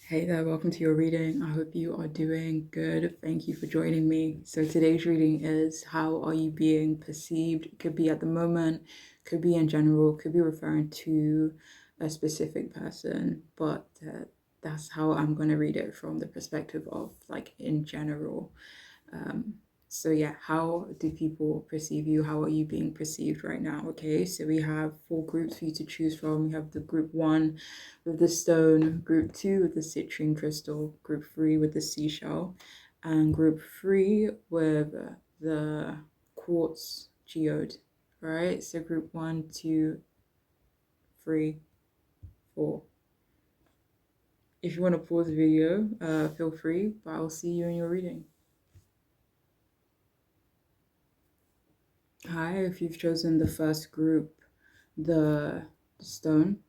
Hey there, welcome to your reading. I hope you are doing good. Thank you for joining me. So today's reading is how are you being perceived? It could be at the moment, could be in general, could be referring to a specific person, but that's how I'm going to read it from the perspective of like in general. Um, so yeah, how do people perceive you? How are you being perceived right now? Okay, so we have four groups for you to choose from. We have the group one with the stone, group two with the citrine crystal, group three with the seashell, and group three with the quartz geode. All right, so group one, two, three, four. If you want to pause the video, feel free, but I'll see you in your reading. Hi, if you've chosen the first group, the stone,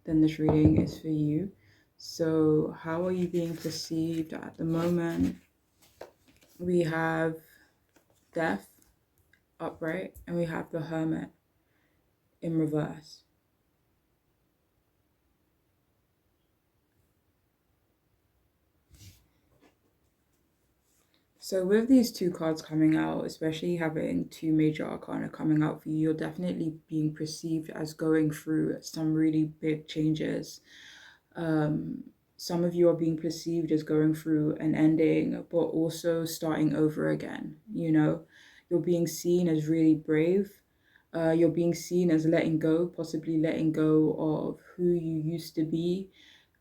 then this reading is for you. So, how are you being perceived at the moment? We have death upright, and we have the hermit in reverse. So with these two cards coming out, especially having two major arcana coming out for you, you're definitely being perceived as going through some really big changes. Some of you are being perceived as going through an ending, but also starting over again. You're being seen as really brave. You're being seen as letting go, possibly letting go of who you used to be.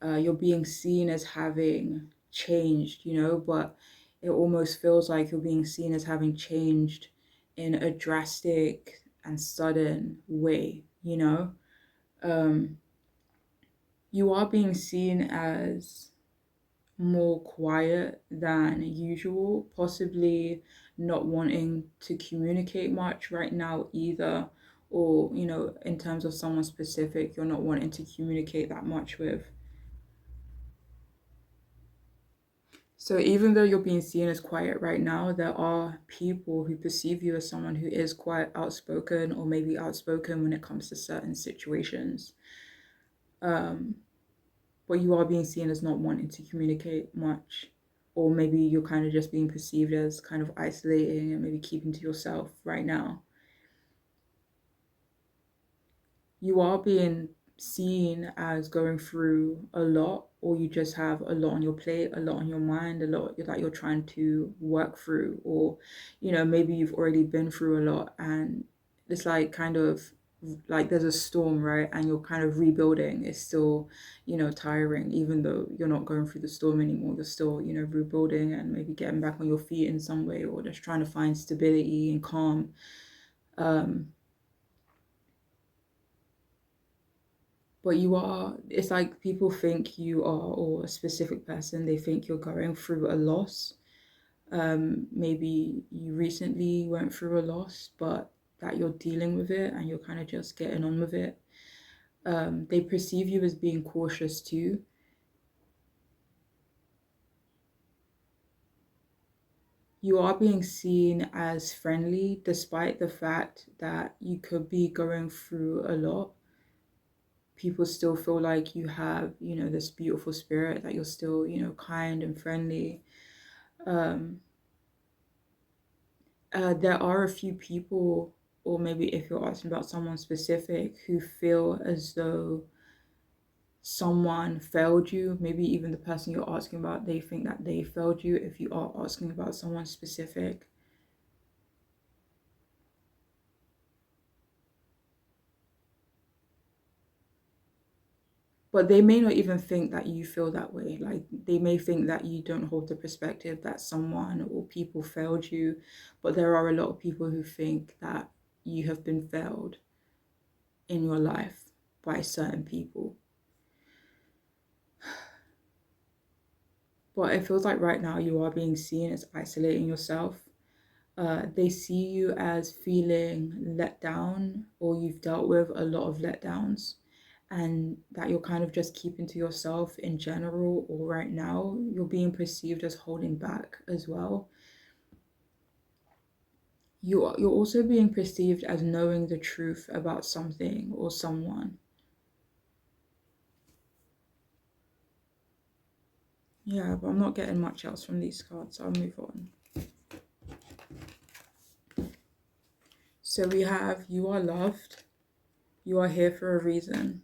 You're being seen as having changed, but it almost feels like you're being seen as having changed in a drastic and sudden way. Um, you are being seen as more quiet than usual, possibly not wanting to communicate much right now either, or in terms of someone specific, you're not wanting to communicate that much with. So even though you're being seen as quiet right now, there are people who perceive you as someone who is quite outspoken or maybe outspoken when it comes to certain situations. Um, but you are being seen as not wanting to communicate much, or maybe you're kind of just being perceived as kind of isolating and maybe keeping to yourself right now. You are being seen as going through a lot, or you just have a lot on your plate, a lot on your mind, a lot that you're trying to work through, or maybe you've already been through a lot and it's like kind of like there's a storm, right? And you're kind of rebuilding. It's still tiring, even though you're not going through the storm anymore. You're still rebuilding and maybe getting back on your feet in some way, or just trying to find stability and calm. um but it's like people think you are, or a specific person, they think you're going through a loss. Maybe you recently went through a loss, but that you're dealing with it and you're kind of just getting on with it. They perceive you as being cautious too. You are being seen as friendly, despite the fact that you could be going through a lot. People still feel like you have, this beautiful spirit, that you're still, kind and friendly. Um, there are a few people, or maybe if you're asking about someone specific, who feel as though someone failed you. Maybe even the person you're asking about, they think that they failed you if you are asking about someone specific. But they may not even think that you feel that way. Like they may think that you don't hold the perspective that someone or people failed you. But there are a lot of people who think that you have been failed in your life by certain people. But it feels like right now you are being seen as isolating yourself. They see you as feeling let down, or you've dealt with a lot of letdowns, and that you're kind of just keeping to yourself in general, or right now you're being perceived as holding back as well. You're also being perceived as knowing the truth about something or someone. Yeah, but I'm not getting much else from these cards, so I'll move on. So we have you are loved, you are here for a reason.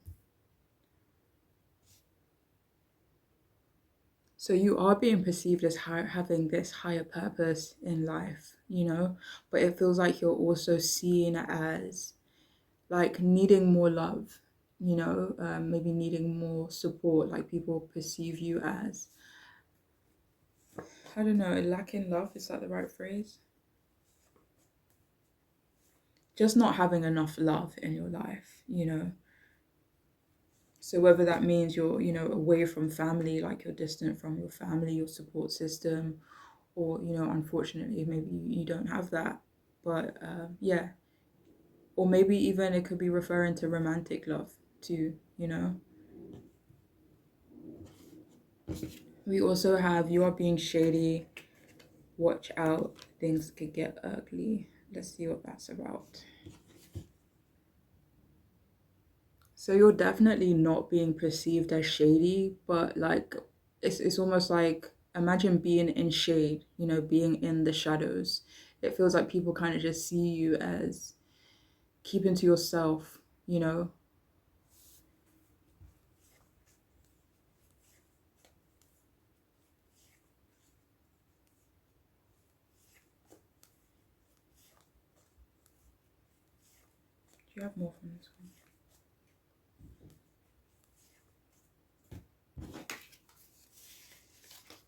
So you are being perceived as having this higher purpose in life, but it feels like you're also seen as like needing more love, maybe needing more support, like people perceive you as, I don't know, lacking love, is that the right phrase? Just not having enough love in your life. So whether that means you're, away from family, like you're distant from your family, your support system, or, unfortunately, maybe you don't have that. But yeah, or maybe even it could be referring to romantic love too. We also have you are being shady, watch out, things could get ugly. Let's see what that's about. So you're definitely not being perceived as shady, but like it's almost like imagine being in shade, being in the shadows. It feels like people kind of just see you as keeping to yourself. Do you have more from this one?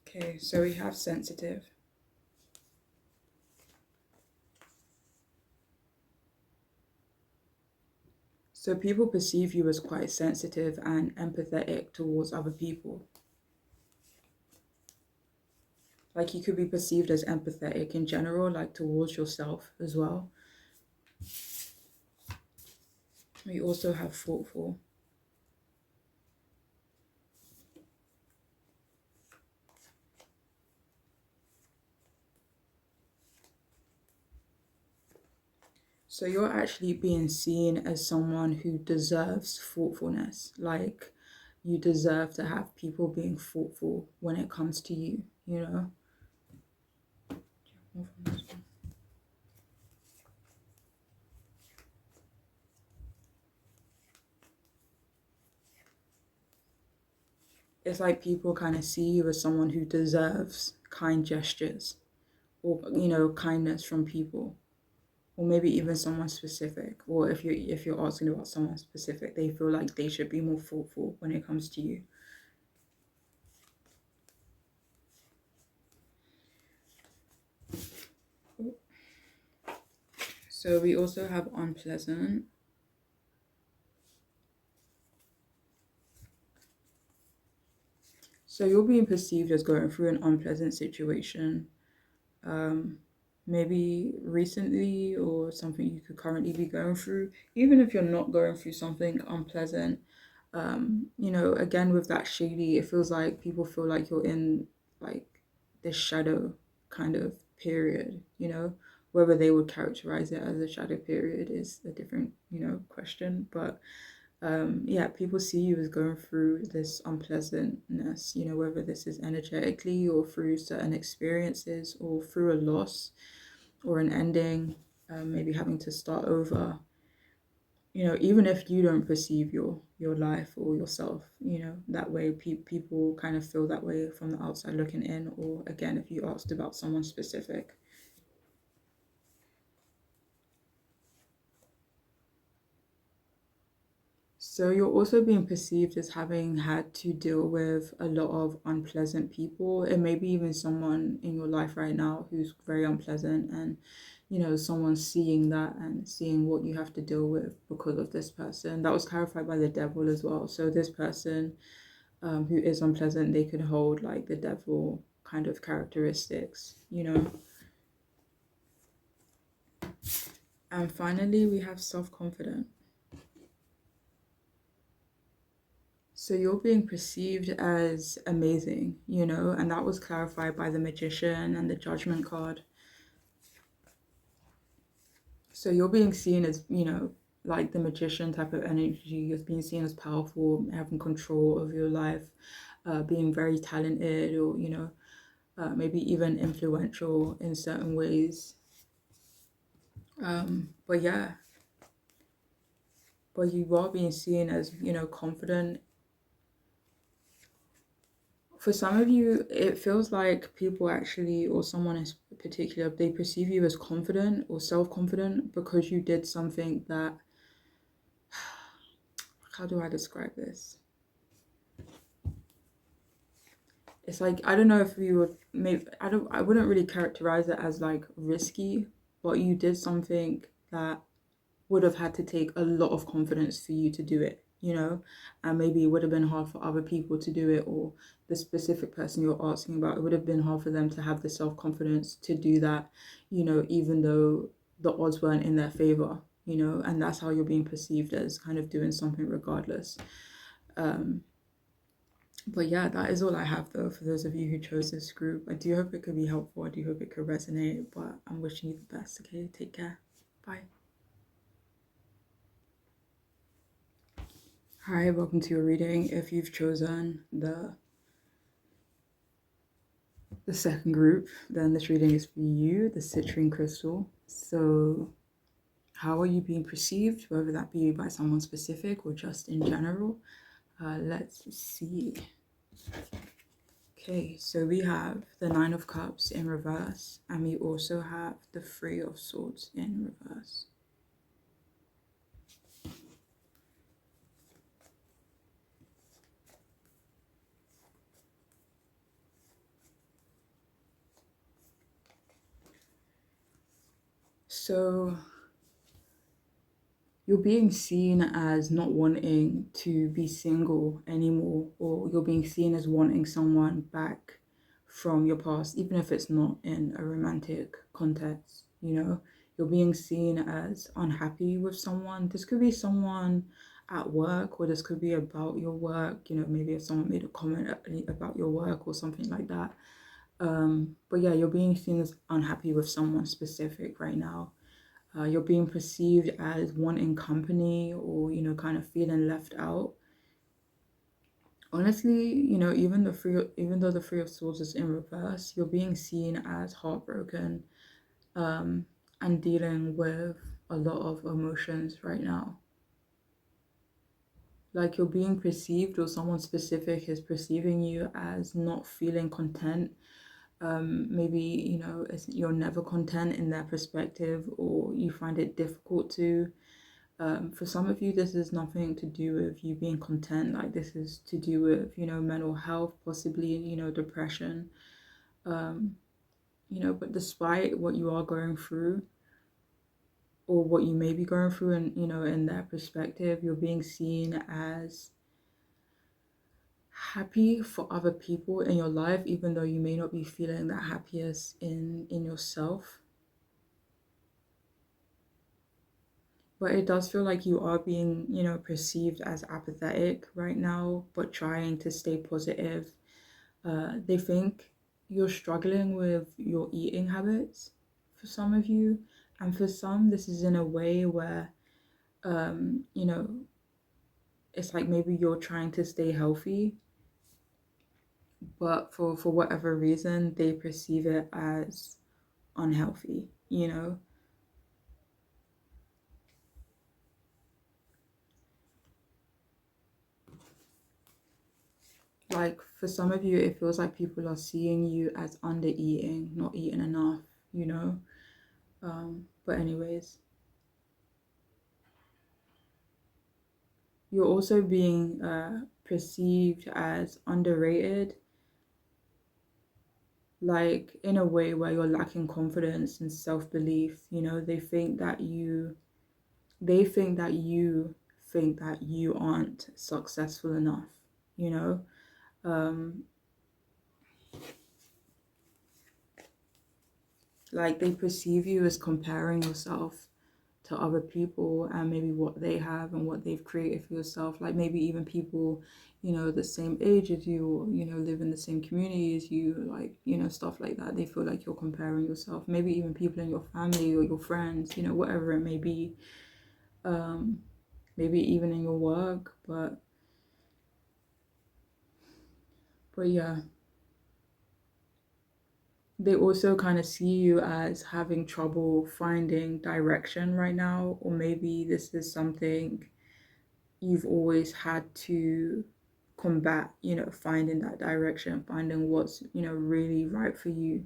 Okay, so we have sensitive. So people perceive you as quite sensitive and empathetic towards other people. Like you could be perceived as empathetic in general, like towards yourself as well. We also have thoughtful. So you're actually being seen as someone who deserves thoughtfulness. Like you deserve to have people being thoughtful when it comes to you. It's like people kind of see you as someone who deserves kind gestures or kindness from people, or maybe even someone specific. Or if you're asking about someone specific, they feel like they should be more thoughtful when it comes to you. So we also have unpleasant. So you're being perceived as going through an unpleasant situation, um, maybe recently or something you could currently be going through. Even if you're not going through something unpleasant, again with that shady, it feels like people feel like you're in like this shadow kind of period. Whether they would characterize it as a shadow period is a different, question. But yeah, people see you as going through this unpleasantness, whether this is energetically or through certain experiences or through a loss or an ending, maybe having to start over. Even if you don't perceive your life or yourself, that way, people kind of feel that way from the outside looking in. Or again, if you asked about someone specific. So you're also being perceived as having had to deal with a lot of unpleasant people, and maybe even someone in your life right now who's very unpleasant, and someone seeing that and seeing what you have to deal with because of this person. That was clarified by the devil as well. So this person, who is unpleasant, they could hold like the devil kind of characteristics. And finally, we have self-confident. So you're being perceived as amazing, and that was clarified by the magician and the judgment card. So you're being seen as, like the magician type of energy, as being seen as powerful, having control of your life, being very talented, or maybe even influential in certain ways. But yeah, but you are being seen as, confident. For some of you, it feels like people actually, or someone in particular, they perceive you as confident or self-confident because you did something that, how do I describe this? It's like, I don't know if you would, maybe, I wouldn't really characterize it as like risky, but you did something that would have had to take a lot of confidence for you to do it, and maybe it would have been hard for other people to do it, or the specific person you're asking about, it would have been hard for them to have the self-confidence to do that, even though the odds weren't in their favor, and that's how you're being perceived, as kind of doing something regardless. But yeah, that is all I have though for those of you who chose this group. I do hope it could be helpful. I do hope it could resonate, but I'm wishing you the best. Okay, take care. Bye. Hi, welcome to your reading. If you've chosen the second group, then this reading is for you, the citrine crystal. So how are you being perceived, whether that be by someone specific or just in general? Let's see. Okay, so we have the Nine of Cups in reverse, and we also have the Three of Swords in reverse. So you're being seen as not wanting to be single anymore, or you're being seen as wanting someone back from your past, even if it's not in a romantic context, you're being seen as unhappy with someone. This could be someone at work, or this could be about your work, maybe if someone made a comment about your work or something like that. But yeah, you're being seen as unhappy with someone specific right now. You're being perceived as wanting company, or kind of feeling left out. Honestly, even though the Three of Swords is in reverse, you're being seen as heartbroken, and dealing with a lot of emotions right now. Like, you're being perceived, or someone specific is perceiving you as not feeling content. Maybe you're never content in their perspective, or you find it difficult to. For some of you, this is nothing to do with you being content. Like, this is to do with, mental health, possibly, depression. But despite what you are going through, or what you may be going through, and, in that perspective, you're being seen as happy for other people in your life, even though you may not be feeling that happiness in yourself. But it does feel like you are being, perceived as apathetic right now, but trying to stay positive. They think you're struggling with your eating habits for some of you. And for some, this is in a way where, um, you know, it's like maybe you're trying to stay healthy, but for whatever reason, they perceive it as unhealthy. Like, for some of you, it feels like people are seeing you as under eating, not eating enough, you know? But anyways, you're also being perceived as underrated, like in a way where you're lacking confidence and self-belief. They think that you aren't successful enough, you know? Um, like, they perceive you as comparing yourself to other people, and maybe what they have and what they've created for yourself. Like, maybe even people, the same age as you, or, live in the same community as you, like, stuff like that. They feel like you're comparing yourself. Maybe even people in your family or your friends, whatever it may be. um, maybe even in your work, but yeah, they also kind of see you as having trouble finding direction right now, or maybe this is something you've always had to combat, finding that direction, finding what's, really right for you.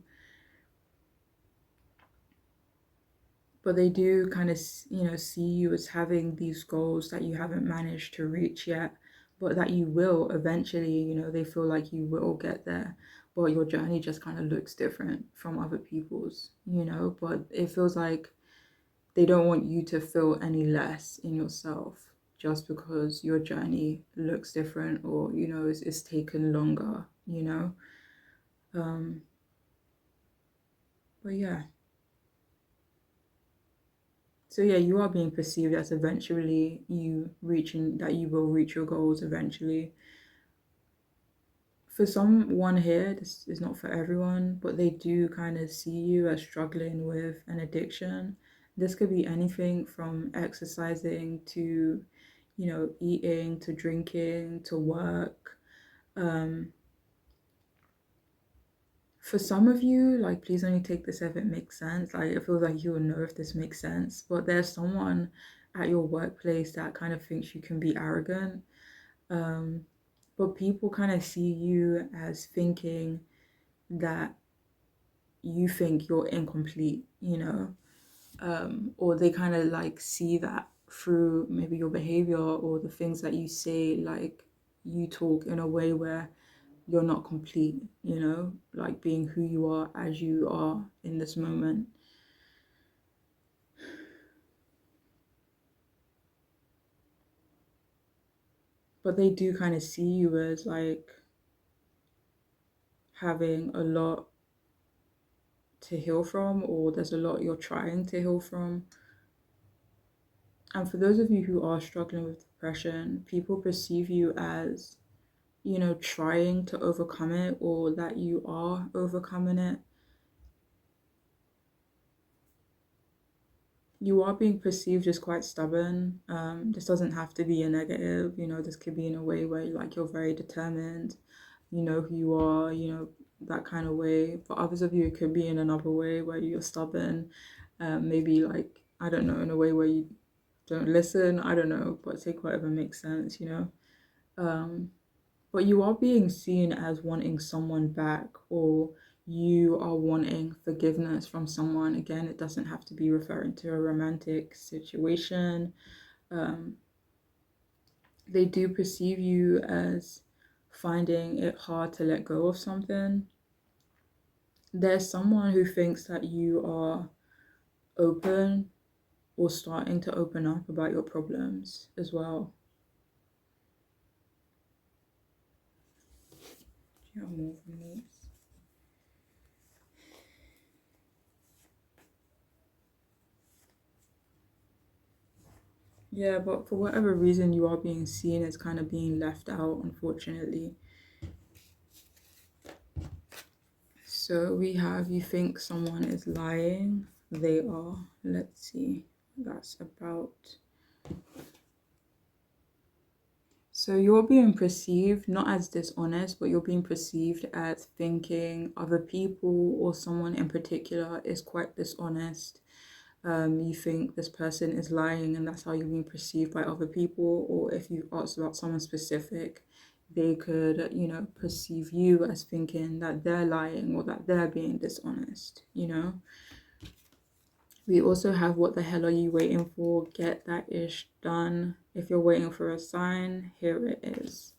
But they do kind of, see you as having these goals that you haven't managed to reach yet, but that you will eventually. They feel like you will get there, but your journey just kind of looks different from other people's, but it feels like they don't want you to feel any less in yourself just because your journey looks different, or it's taken longer. um but yeah, so yeah, you are being perceived as eventually you reaching that you will reach your goals eventually. For someone here, this is not for everyone, but they do kind of see you as struggling with an addiction. This could be anything from exercising to, eating, to drinking, to work. Um, for some of you, like, please only take this if it makes sense. Like, it feels like you will know if this makes sense. But there's someone at your workplace that kind of thinks you can be arrogant. Um, but people kind of see you as thinking that you think you're incomplete, or they kind of like see that through maybe your behavior or the things that you say, like you talk in a way where you're not complete, like being who you are as you are in this moment. But they do kind of see you as like having a lot to heal from, or there's a lot you're trying to heal from. And for those of you who are struggling with depression, people perceive you as, trying to overcome it, or that you are overcoming it. You are being perceived as quite stubborn. This doesn't have to be a negative, this could be in a way where like you're very determined, you know who you are, that kind of way. For others of you, it could be in another way where you're stubborn, maybe like, I don't know, in a way where you don't listen, I don't know, but take whatever makes sense, Um, but you are being seen as wanting someone back, or you are wanting forgiveness from someone. Again, it doesn't have to be referring to a romantic situation. Um, they do perceive you as finding it hard to let go of something. There's someone who thinks that you are open or starting to open up about your problems as well. Do you have more from these? Yeah, but for whatever reason, you are being seen as kind of being left out, unfortunately. So we have, you think someone is lying. They are. Let's see. That's about. So you're being perceived not as dishonest, but you're being perceived as thinking other people or someone in particular is quite dishonest. You think this person is lying, and that's how you're being perceived by other people. Or if you ask about someone specific, they could, perceive you as thinking that they're lying or that they're being dishonest. We also have, what the hell are you waiting for? Get that ish done. If you're waiting for a sign, here it is.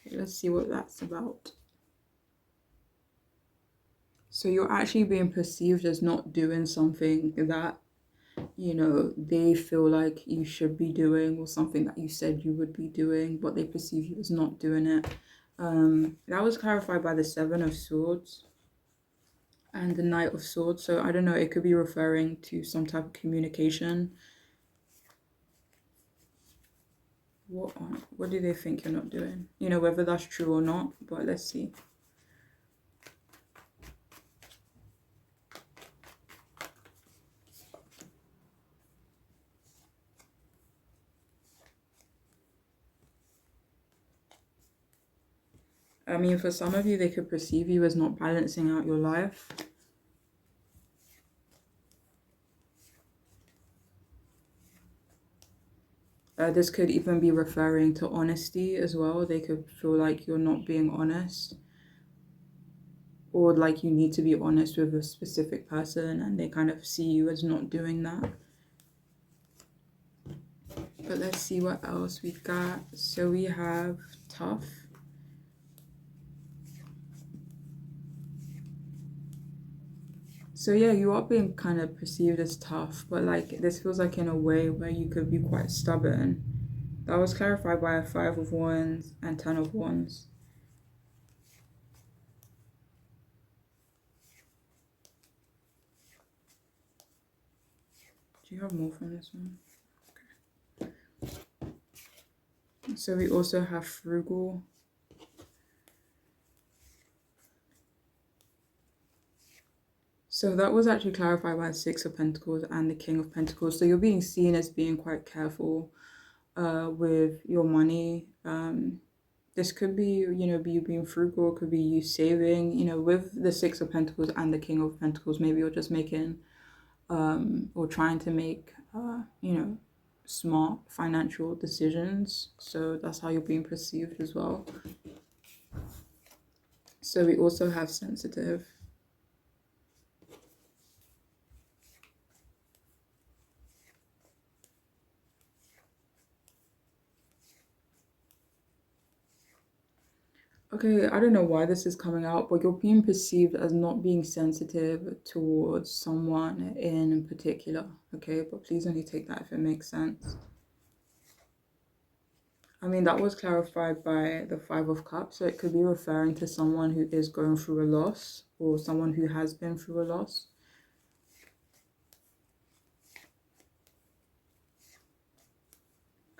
Okay, let's see what that's about. So you're actually being perceived as not doing something that, they feel like you should be doing, or something that you said you would be doing, but they perceive you as not doing it. That was clarified by the Seven of Swords and the Knight of Swords. So I don't know, it could be referring to some type of communication. What do they think you're not doing? Whether that's true or not, but let's see. I mean, for some of you, they could perceive you as not balancing out your life. This could even be referring to honesty as well. They could feel like you're not being honest, or like you need to be honest with a specific person, and they kind of see you as not doing that. But let's see what else we got. So we have tough. So yeah, you are being kind of perceived as tough, but like this feels like in a way where you could be quite stubborn. That was clarified by a 5 of Wands and 10 of Wands. Do you have more from this one? Okay. So we also have frugal. So that was actually clarified by the 6 of Pentacles and the King of Pentacles. So you're being seen as being quite careful with your money. This could be, you know, you being frugal, could be you saving, you know, with the 6 of Pentacles and the King of Pentacles. Maybe you're just making or trying to make, you know, smart financial decisions. So that's how you're being perceived as well. So we also have sensitive. Okay, I don't know why this is coming out, but you're being perceived as not being sensitive towards someone in particular. Okay, but please only take that if it makes sense. I mean, that was clarified by the 5 of Cups, so it could be referring to someone who is going through a loss or someone who has been through a loss.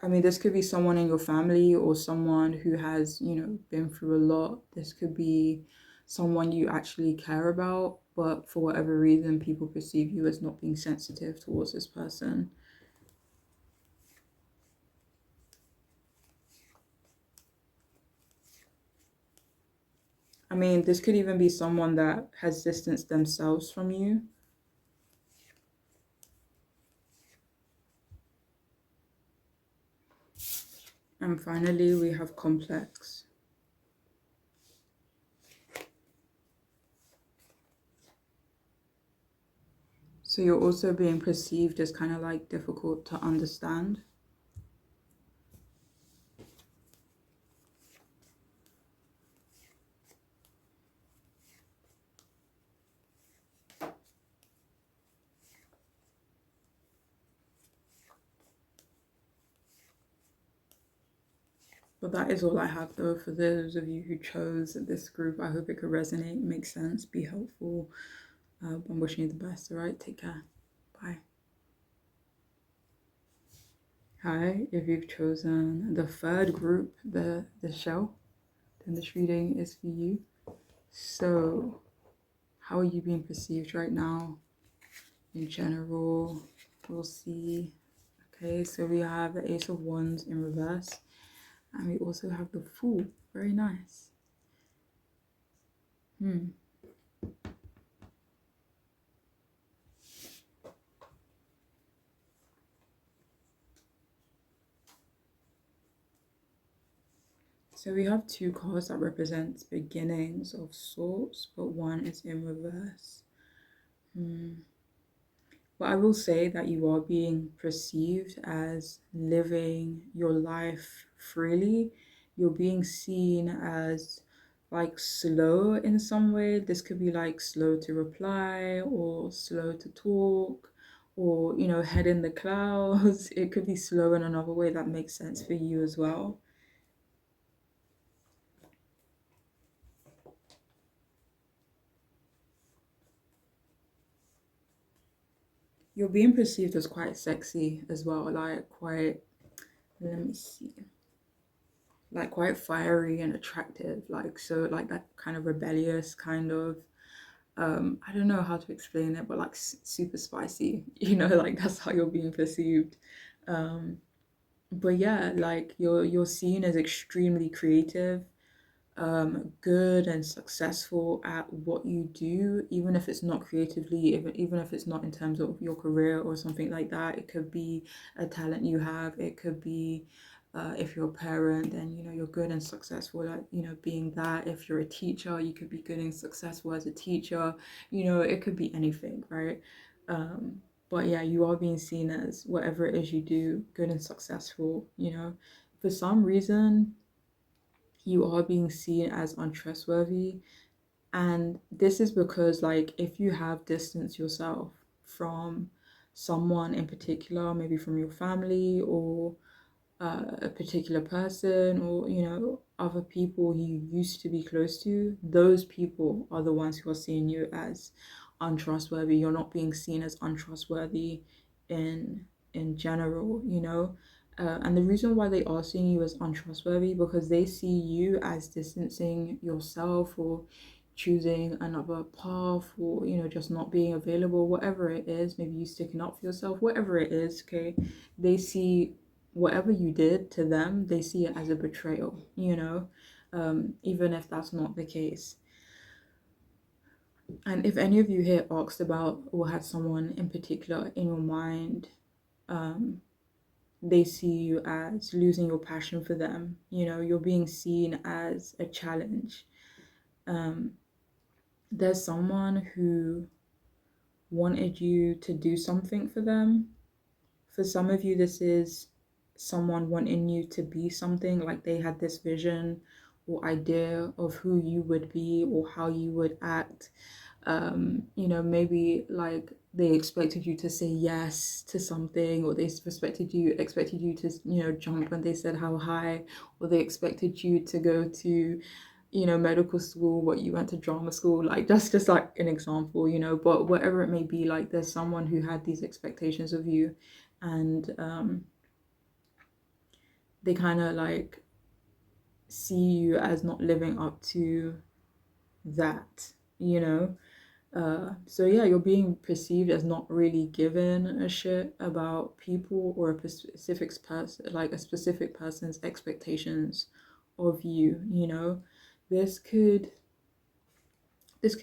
I mean, this could be someone in your family or someone who has, you know, been through a lot. This could be someone you actually care about, but for whatever reason, people perceive you as not being sensitive towards this person. I mean, this could even be someone that has distanced themselves from you. And finally, we have complex. So you're also being perceived as kind of like difficult to understand. But that is all I have though for those of you who chose this group. I hope it could resonate, make sense, be helpful. I'm wishing you the best, alright? Take care. Bye. Hi, if you've chosen the third group, the shell, then this reading is for you. So, how are you being perceived right now? In general, we'll see. Okay, so we have the Ace of Wands in reverse, and we also have the Fool. Very nice. So we have 2 cards that represent beginnings of sorts, but one is in reverse. But I will say that you are being perceived as living your life freely. You're being seen as like slow in some way. This could be like slow to reply or slow to talk or, you know, head in the clouds. It could be slow in another way that makes sense for you as well. You're being perceived as quite sexy as well, like quite, let me see, like quite fiery and attractive, like so like that kind of rebellious kind of I don't know how to explain it, but like super spicy, you know, like that's how you're being perceived. But yeah, like you're seen as extremely creative, good and successful at what you do, even if it's not creatively, even if it's not in terms of your career or something like that. It could be a talent you have. It could be if you're a parent, then you're good and successful at being that. If you're a teacher, you could be good and successful as a teacher. It could be anything, right? Um, but yeah, you are being seen as whatever it is you do, good and successful. For some reason you are being seen as untrustworthy. And this is because, like, if you have distanced yourself from someone in particular, maybe from your family or a particular person, or other people you used to be close to, those people are the ones who are seeing you as untrustworthy. You're not being seen as untrustworthy in general, and the reason why they are seeing you as untrustworthy, because they see you as distancing yourself or choosing another path, or just not being available, whatever it is, maybe you sticking up for yourself, whatever it is. Okay, they see whatever you did to them, they see it as a betrayal, even if that's not the case. And if any of you here asked about or had someone in particular in your mind, um, they see you as losing your passion for them. You're being seen as a challenge. Um, there's someone who wanted you to do something for them. For some of you, this is someone wanting you to be something, like they had this vision or idea of who you would be or how you would act. Maybe like they expected you to say yes to something, or they expected you to, jump when they said how high, or they expected you to go to medical school, what you went to drama school, like that's just like an example, but whatever it may be, like there's someone who had these expectations of you, and they kind of like see you as not living up to that, you know. So yeah, you're being perceived as not really given a shit about people or a specific person, like a specific person's expectations of you, This could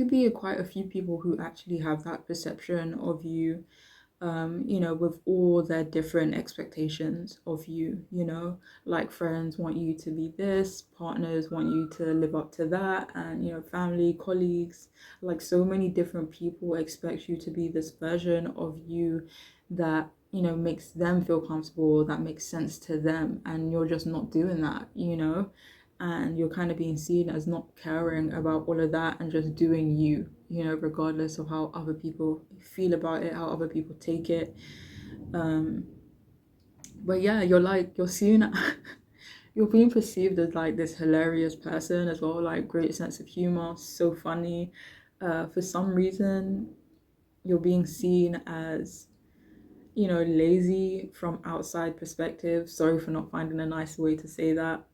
be quite a few people who actually have that perception of you, with all their different expectations of you, like friends want you to be this, partners want you to live up to that, and, family, colleagues, like so many different people expect you to be this version of you that, makes them feel comfortable, that makes sense to them, and you're just not doing that, and you're kind of being seen as not caring about all of that and just doing you, regardless of how other people feel about it, how other people take it. Um, but yeah, you're seen, you're being perceived as like this hilarious person as well, like great sense of humor, so funny. For some reason, you're being seen as lazy from outside perspective. Sorry for not finding a nice way to say that.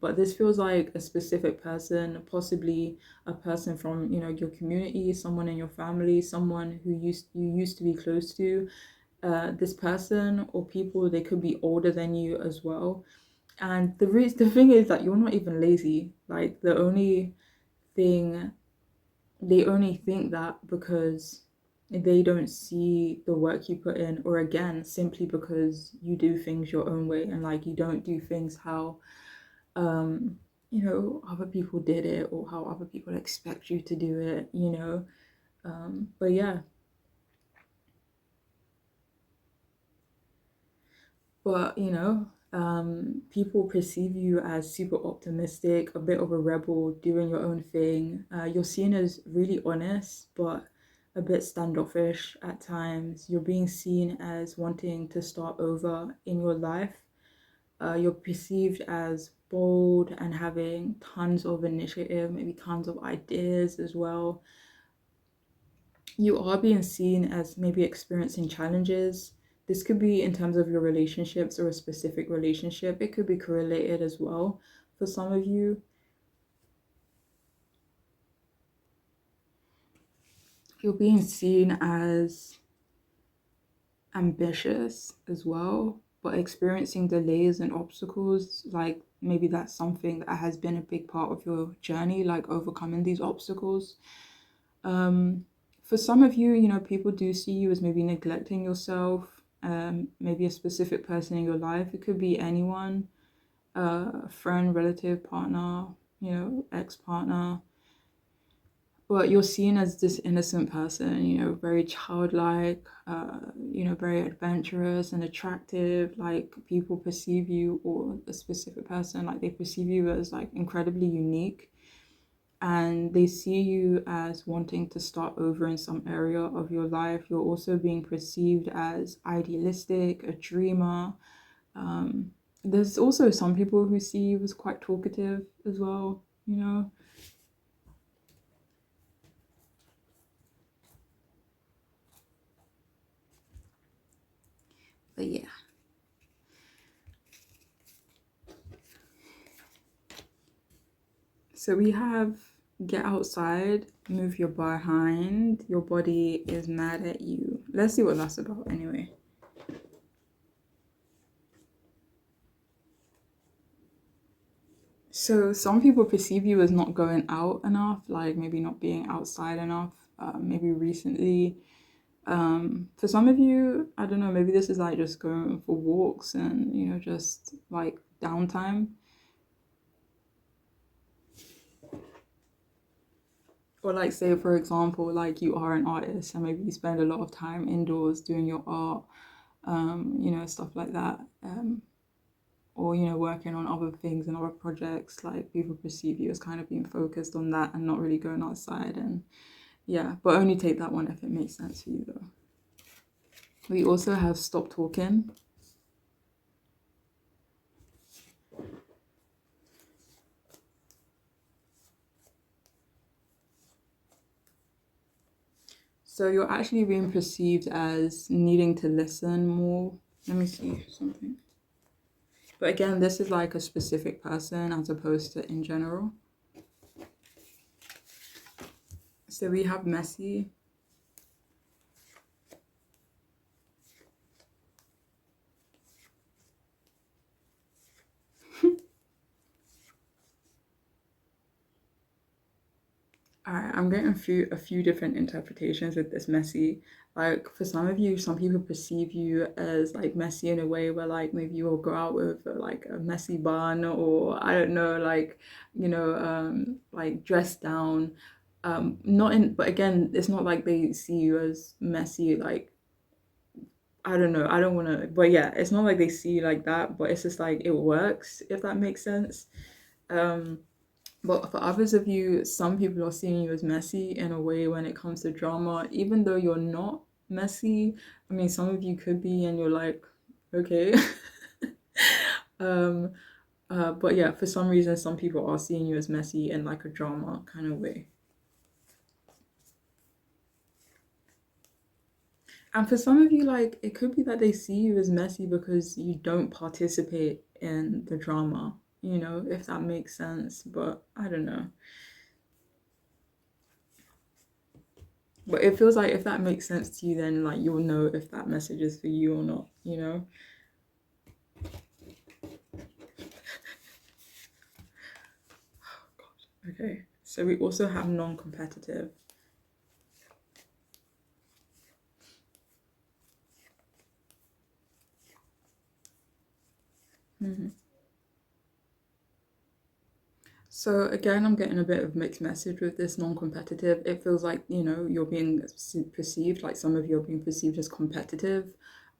But this feels like a specific person, possibly a person from, your community, someone in your family, someone who you used to be close to. This person or people, they could be older than you as well. And the thing is that you're not even lazy. Like thing they only think that because they don't see the work you put in, or again, simply because you do things your own way, and like you don't do things how other people did it, or how other people expect you to do it, but yeah. But people perceive you as super optimistic, a bit of a rebel, doing your own thing. You're seen as really honest, but a bit standoffish at times. You're being seen as wanting to start over in your life. You're perceived as bold and having tons of initiative, maybe tons of ideas as well. You are being seen as maybe experiencing challenges. This could be in terms of your relationships or a specific relationship. It could be correlated as well for some of you. You're being seen as ambitious as well, but experiencing delays and obstacles, like maybe that's something that has been a big part of your journey, like overcoming these obstacles. Um, for some of you, people do see you as maybe neglecting yourself, maybe a specific person in your life. It could be anyone, a friend, relative, partner, ex-partner. But you're seen as this innocent person, very childlike, very adventurous and attractive. Like people perceive you, or a specific person, like they perceive you as like incredibly unique, and they see you as wanting to start over in some area of your life. You're also being perceived as idealistic, a dreamer. Um, there's also some people who see you as quite talkative as well. But yeah. So we have get outside, move your behind, your body is mad at you. Let's see what that's about anyway. So some people perceive you as not going out enough, like maybe not being outside enough, maybe recently. For some of you, I don't know, maybe this is like just going for walks and, just like downtime. Or like say for example, like you are an artist and maybe you spend a lot of time indoors doing your art, stuff like that. Or working on other things and other projects, like people perceive you as kind of being focused on that and not really going outside. And yeah, but only take that one if it makes sense for you though. We also have stop talking. So you're actually being perceived as needing to listen more. Let me see something. But again, this is like a specific person as opposed to in general. So we have messy. I'm getting a few different interpretations with this messy. Like for some of you, some people perceive you as like messy in a way where like maybe you will go out with like a messy bun, or I don't know, like like dressed down. Not in, but again, it's not like they see you as messy. Like I don't know, I don't want to, but yeah, it's not like they see you like that. But it's just like it works, if that makes sense. Um, but for others of you, some people are seeing you as messy in a way when it comes to drama, even though you're not messy. I mean, some of you could be, and you're like, okay. um, but yeah, for some reason, some people are seeing you as messy in like a drama kind of way. And for some of you, like, it could be that they see you as messy because you don't participate in the drama, if that makes sense. But I don't know. But it feels like if that makes sense to you, then like you'll know if that message is for you or not. Okay. So we also have non-competitive. Mm-hmm. So again, I'm getting a bit of mixed message with this non-competitive. It feels like, you're being perceived, like some of you are being perceived as competitive,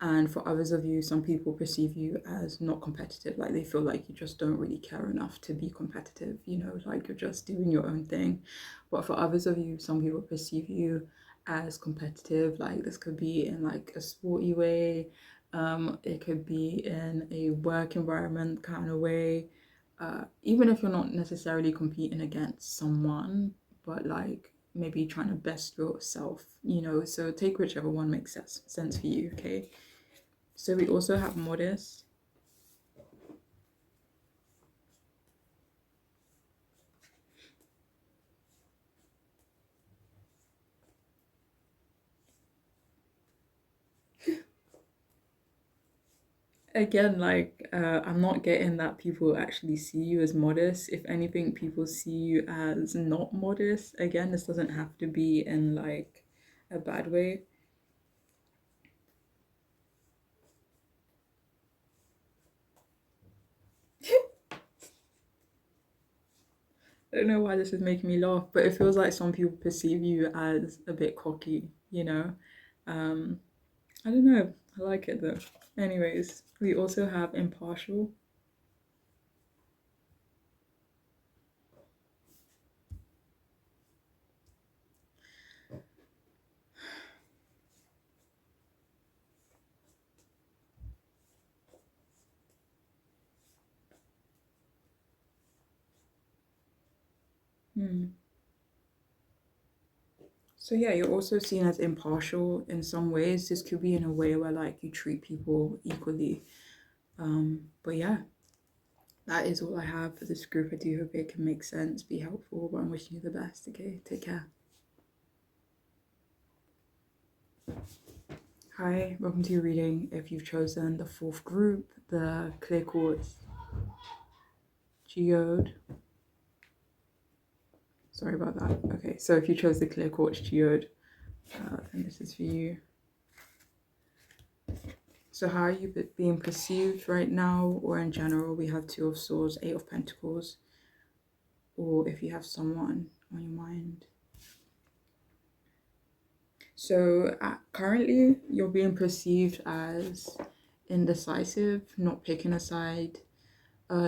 and for others of you, some people perceive you as not competitive. Like they feel like you just don't really care enough to be competitive, like you're just doing your own thing. But for others of you, some people perceive you as competitive. Like this could be in like a sporty way, it could be in a work environment kind of way, even if you're not necessarily competing against someone, but like maybe trying to best yourself. So take whichever one makes sense for you, okay? So we also have modest. Again, like I'm not getting that people actually see you as modest. If anything, people see you as not modest. Again, this doesn't have to be in like a bad way. I don't know why this is making me laugh, but it feels like some people perceive you as a bit cocky, you know? Um, I don't know. I like it though. Anyways, we also have impartial. Hmm. So yeah, you're also seen as impartial in some ways. This could be in a way where like you treat people equally. But yeah, that is all I have for this group. I do hope it can make sense, be helpful, but I'm wishing you the best. Okay, take care. Hi, welcome to your reading. If you've chosen the fourth group, the clear quartz geode. Sorry about that. Okay, so if you chose the clear quartz geode, then this is for you. So how are you being perceived right now, or in general? We have Two of Swords, Eight of Pentacles, or if you have someone on your mind. So currently, you're being perceived as indecisive, not picking a side.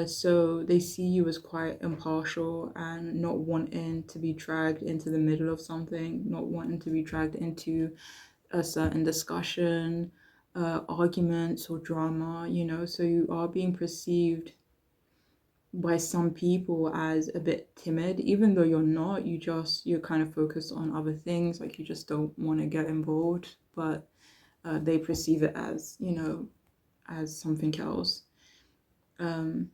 So they see you as quite impartial and not wanting to be dragged into the middle of something, not wanting to be dragged into a certain discussion, arguments or drama, you know. So you are being perceived by some people as a bit timid, even though you're not. You're kind of focused on other things, like you just don't want to get involved, but they perceive it as, you know, as something else. Um,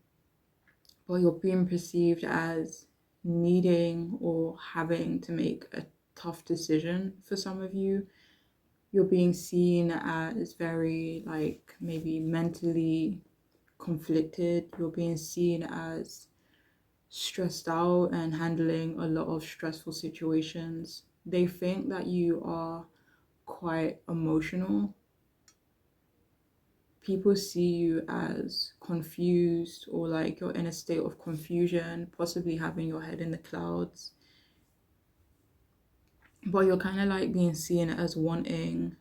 but you're being perceived as needing or having to make a tough decision for some of you. You're being seen as very, like, maybe mentally conflicted. You're being seen as stressed out and handling a lot of stressful situations. They think that you are quite emotional. People see you as confused, or like you're in a state of confusion, possibly having your head in the clouds. But you're kind of like being seen as wanting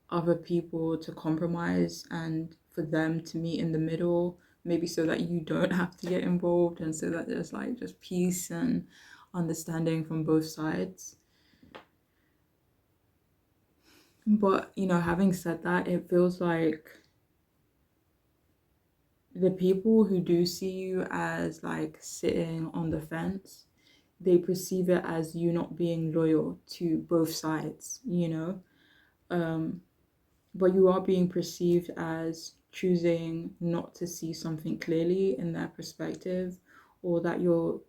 other people to compromise and for them to meet in the middle, maybe so that you don't have to get involved and so that there's like just peace and understanding from both sides. But, you know, having said that, it feels like the people who do see you as like sitting on the fence, they perceive it as you not being loyal to both sides, you know? Um, but you are being perceived as choosing not to see something clearly in their perspective, or that you're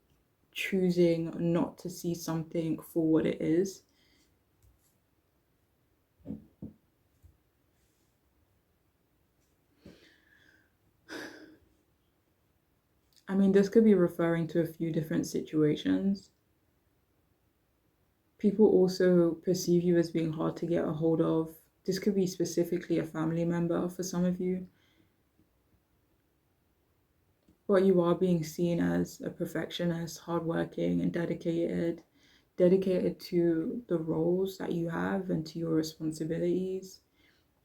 choosing not to see something for what it is. I mean, this could be referring to a few different situations. People also perceive you as being hard to get a hold of. This could be specifically a family member for some of you, but you are being seen as a perfectionist, hardworking, and dedicated to the roles that you have and to your responsibilities.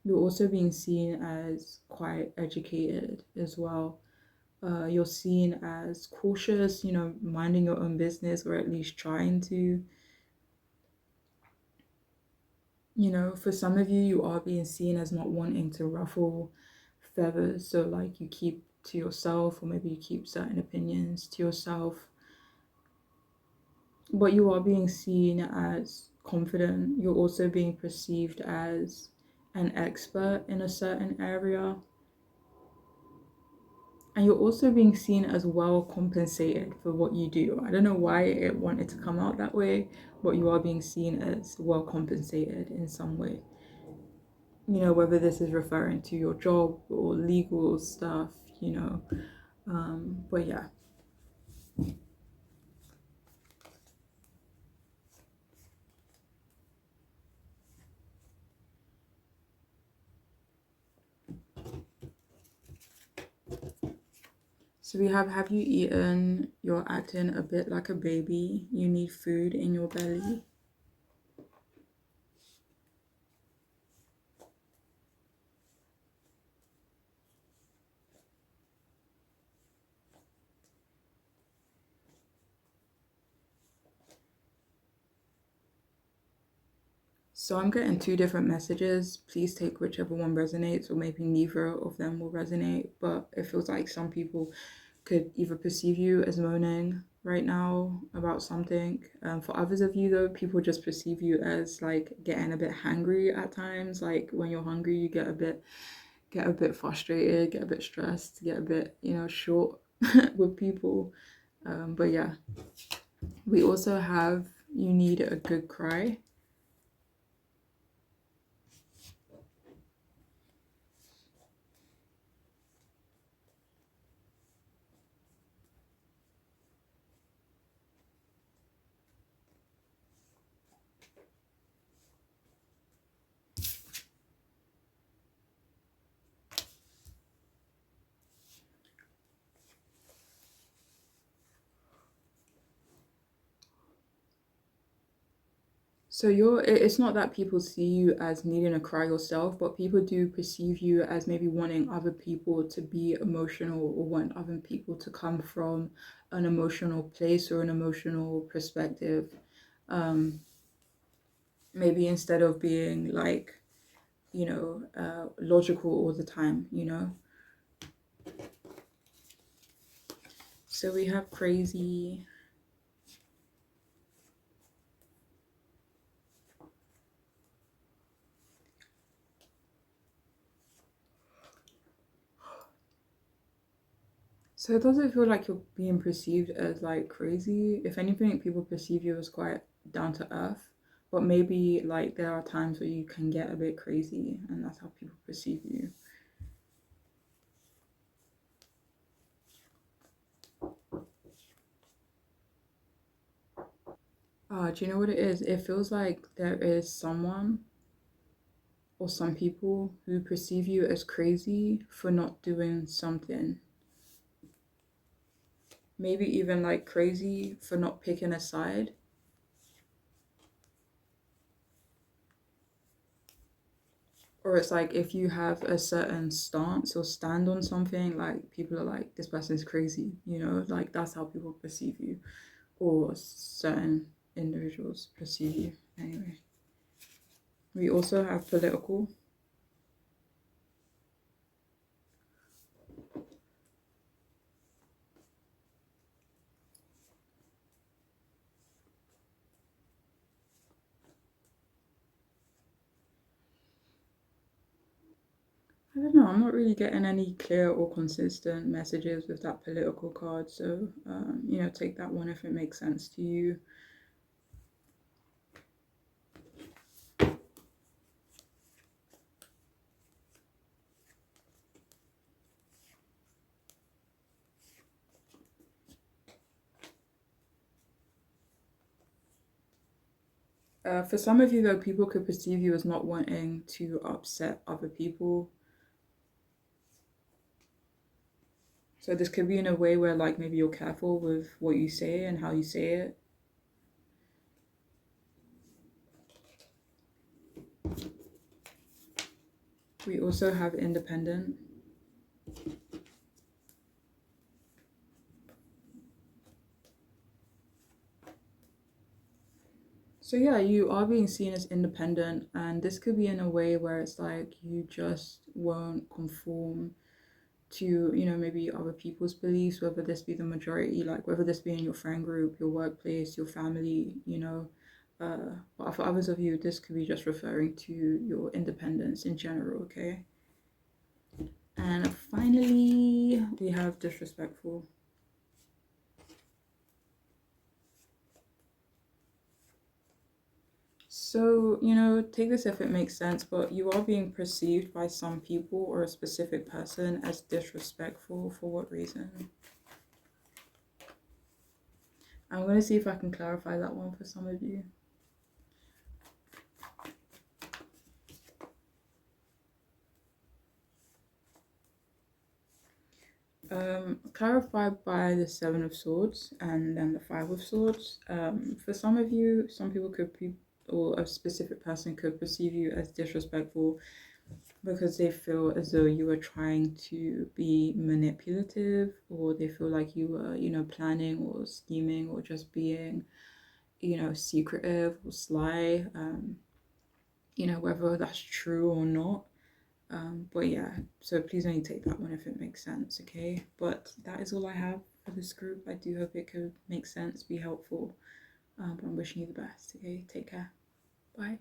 You're also being seen as quite educated as well. You're seen as cautious, you know, minding your own business, or at least trying to. You know, for some of you, you are being seen as not wanting to ruffle feathers. So, like, you keep to yourself, or maybe you keep certain opinions to yourself. But you are being seen as confident. You're also being perceived as an expert in a certain area. And you're also being seen as well compensated for what you do. I don't know why it wanted to come out that way, but you are being seen as well compensated in some way. whether this is referring to your job or legal stuff, but yeah. So we have you eaten? You're acting a bit like a baby. You need food in your belly. So I'm getting two different messages. Please take whichever one resonates, or maybe neither of them will resonate. But it feels like some people could either perceive you as moaning right now about something. For others of you, though, people just perceive you as like getting a bit hangry at times. Like when you're hungry, you get a bit frustrated, get a bit stressed, get a bit short with people. But yeah, we also have you need a good cry. So it's not that people see you as needing to cry yourself, but people do perceive you as maybe wanting other people to be emotional, or want other people to come from an emotional place or an emotional perspective. Um, Maybe instead of being like, logical all the time. So we have crazy. So it doesn't feel like you're being perceived as like crazy. If anything, people perceive you as quite down to earth. But maybe like there are times where you can get a bit crazy, and that's how people perceive you. Do you know what it is? It feels like there is someone or some people who perceive you as crazy for not doing something. Maybe even like crazy for not picking a side. Or it's like if you have a certain stance or stand on something, like people are like, this person's crazy. Like that's how people perceive you, or certain individuals perceive you. Anyway, we also have political. I don't know, I'm not really getting any clear or consistent messages with that political card, so take that one if it makes sense to you. For some of you, though, people could perceive you as not wanting to upset other people. So this could be in a way where like maybe you're careful with what you say and how you say it. We also have independent. So yeah, you are being seen as independent, and this could be in a way where it's like you just won't conform to, maybe other people's beliefs, whether this be the majority, like whether this be in your friend group, your workplace, your family. But for others of you, this could be just referring to your independence in general, okay? And finally, we have disrespectful. So, take this if it makes sense, but you are being perceived by some people or a specific person as disrespectful. For what reason? I'm going to see if I can clarify that one for some of you. Clarified by the Seven of Swords and then the Five of Swords. For some of you, some people could be, or a specific person could perceive you as disrespectful because they feel as though you were trying to be manipulative, or they feel like you were, planning or scheming or just being, secretive or sly. Whether that's true or not. But yeah, so please only take that one if it makes sense, okay? But that is all I have for this group. I do hope it could make sense, be helpful. But I'm wishing you the best, okay? Take care. Bye.